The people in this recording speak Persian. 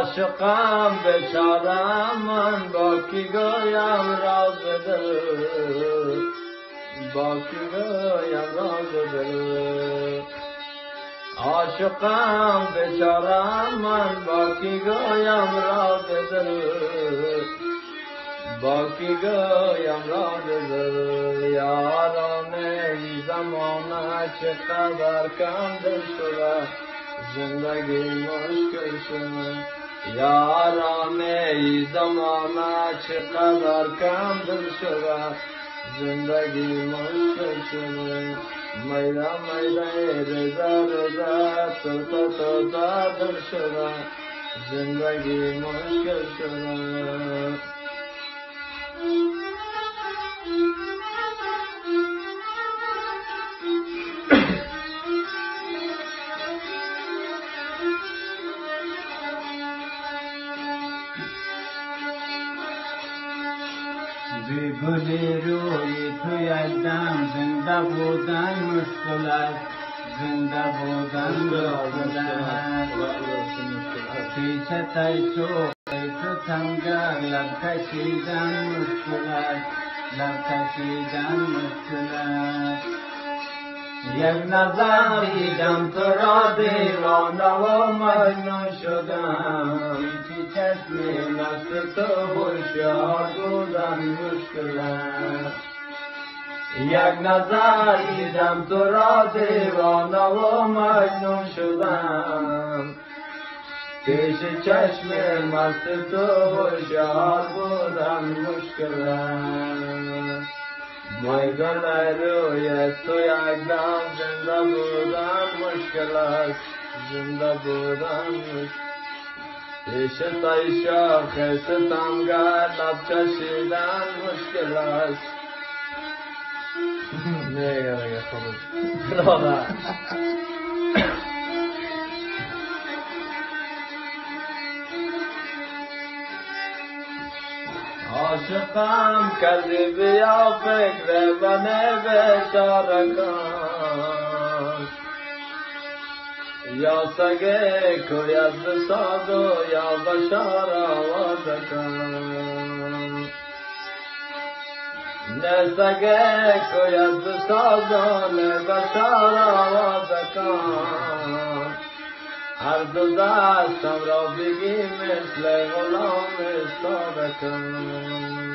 عاشقم بیچارم من با کی گویم راز دل با کی گویم راز دل عاشقم بیچارم من با کی گویم راز دل با کی گویم راز دل یاران ای زمانه چقدر کم دل شده زندگی مشکل شده یاران ای زمانه چقدر کم دل شده زندگی مشکل شده میرا میرا رضا رضا تو دل شده زندگی مشکل شده بی گلی روی تو یکدم زنده بودن مشکل است زنده بودن مشکل است پیش تیشو تو تمگر لب کشیدن مشکل است لب کشیدن مشکل است یک نظر دیدم تو را دیوانه و مجنون شدم پیچی چشمی مست تو هوشیار بودن مشکل است یک نظر دیدم تو را دیوانه و مجنون شدم پیش چشم مست تو هوشیار بودن مشکل است میگل روی تو یکدم زنده بودن مشکل است زنده بودن پیش تای شاخ ستمگر لب کشیدن مشکل است نه خودت عاشقم کردی بیا فکر بنه بیچاره کن یا سگه کویت بساز و یا بشار آواز کن نه سگه کویت بساز و نه بشار آواز کن هر دو دستم را بگی مثل غلام استاده کن